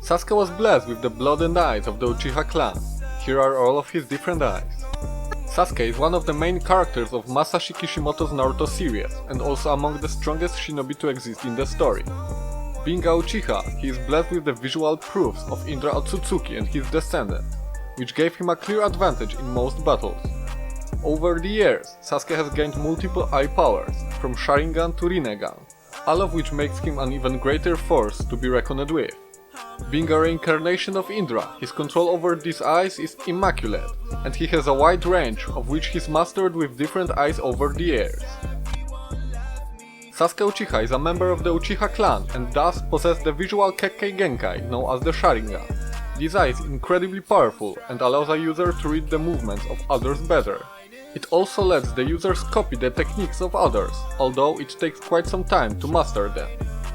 Sasuke was blessed with the blood and eyes of the Uchiha clan. Here are all of his different eyes. Sasuke is one of the main characters of Masashi Kishimoto's Naruto series, and also among the strongest shinobi to exist in the story. Being a Uchiha, he is blessed with the visual proofs of Indra Otsutsuki and his descendants, which gave him a clear advantage in most battles. Over the years, Sasuke has gained multiple eye powers, from Sharingan to Rinnegan, all of which makes him an even greater force to be reckoned with. Being a reincarnation of Indra, his control over these eyes is immaculate, and he has a wide range of which he's mastered with different eyes over the years. Sasuke Uchiha is a member of the Uchiha clan and thus possesses the visual Kekkei Genkai known as the Sharingan. This eye is incredibly powerful and allows a user to read the movements of others better. It also lets the users copy the techniques of others, although it takes quite some time to master them.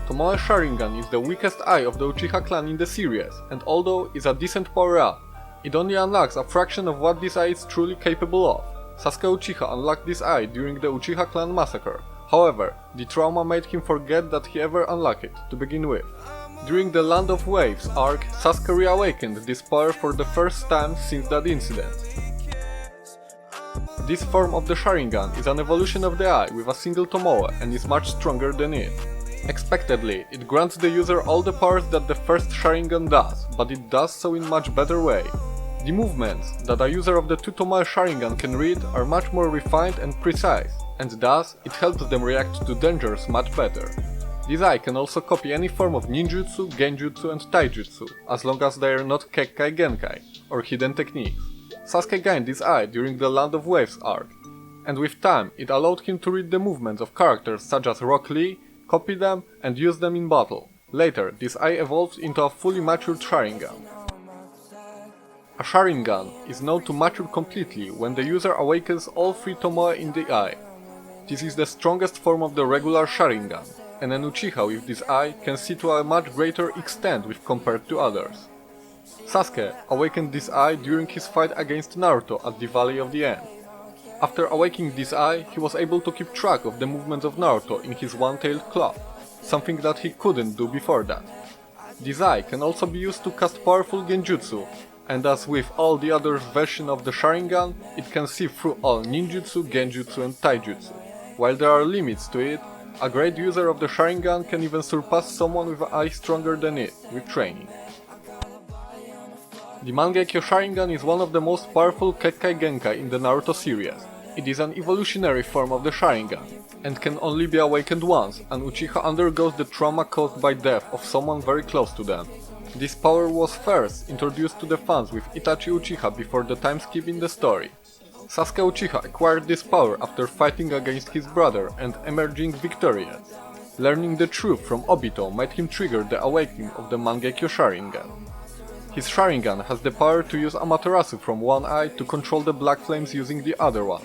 Tomoe Sharingan is the weakest eye of the Uchiha clan in the series, and although it's a decent power-up, it only unlocks a fraction of what this eye is truly capable of. Sasuke Uchiha unlocked this eye during the Uchiha clan massacre. However, the trauma made him forget that he ever unlocked it to begin with. During the Land of Waves arc, Sasuke reawakened this power for the first time since that incident. This form of the Sharingan is an evolution of the eye with a single Tomoe and is much stronger than it. Expectedly, it grants the user all the powers that the first Sharingan does, but it does so in much better way. The movements that a user of the two Tomoe Sharingan can read are much more refined and precise, and thus it helps them react to dangers much better. This eye can also copy any form of ninjutsu, genjutsu and taijutsu, as long as they are not Kekkei Genkai, or hidden techniques. Sasuke gained this eye during the Land of Waves arc, and with time it allowed him to read the movements of characters such as Rock Lee, copy them and use them in battle. Later, this eye evolves into a fully matured Sharingan. A Sharingan is known to mature completely when the user awakens all three Tomoe in the eye. This is the strongest form of the regular Sharingan, and an Uchiha with this eye can see to a much greater extent with compared to others. Sasuke awakened this eye during his fight against Naruto at the Valley of the End. After awakening this eye, he was able to keep track of the movements of Naruto in his one-tailed claw, something that he couldn't do before that. This eye can also be used to cast powerful genjutsu, and as with all the other versions of the Sharingan, it can see through all ninjutsu, genjutsu and taijutsu. While there are limits to it, a great user of the Sharingan can even surpass someone with an eye stronger than it, with training. The Mangekyo Sharingan is one of the most powerful Kekkei Genkai in the Naruto series. It is an evolutionary form of the Sharingan, and can only be awakened once an Uchiha undergoes the trauma caused by death of someone very close to them. This power was first introduced to the fans with Itachi Uchiha before the time skip in the story. Sasuke Uchiha acquired this power after fighting against his brother and emerging victorious. Learning the truth from Obito made him trigger the awakening of the Mangekyo Sharingan. His Sharingan has the power to use Amaterasu from one eye to control the black flames using the other one.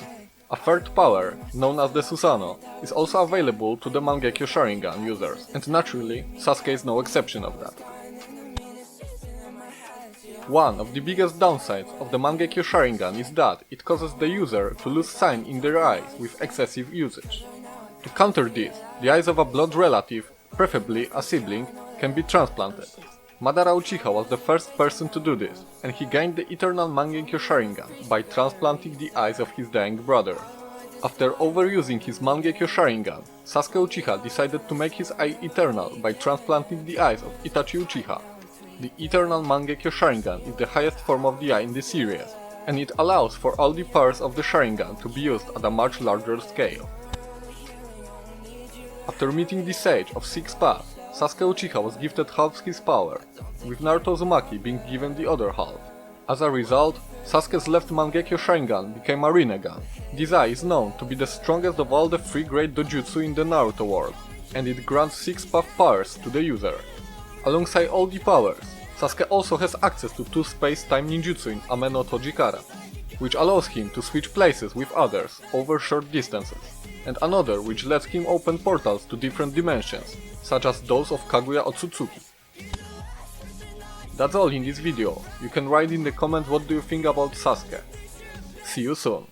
A third power, known as the Susanoo, is also available to the Mangekyo Sharingan users, and naturally, Sasuke is no exception of that. One of the biggest downsides of the Mangekyo Sharingan is that it causes the user to lose sign in their eyes with excessive usage. To counter this, the eyes of a blood relative, preferably a sibling, can be transplanted. Madara Uchiha was the first person to do this, and he gained the eternal Mangekyo Sharingan by transplanting the eyes of his dying brother. After overusing his Mangekyo Sharingan, Sasuke Uchiha decided to make his eye eternal by transplanting the eyes of Itachi Uchiha. The eternal Mangekyo Sharingan is the highest form of the eye in the series, and it allows for all the powers of the Sharingan to be used at a much larger scale. After meeting the Sage of Six Paths, Sasuke Uchiha was gifted half his power, with Naruto Uzumaki being given the other half. As a result, Sasuke's left Mangekyo Sharingan became a Rinnegan. This eye is known to be the strongest of all the three great dojutsu in the Naruto world, and it grants 6 path powers to the user. Alongside all the powers, Sasuke also has access to 2 space-time ninjutsu in Ame no Tojikara, which allows him to switch places with others over short distances, and another which lets him open portals to different dimensions, such as those of Kaguya Otsutsuki. That's all in this video. You can write in the comments what do you think about Sasuke. See you soon.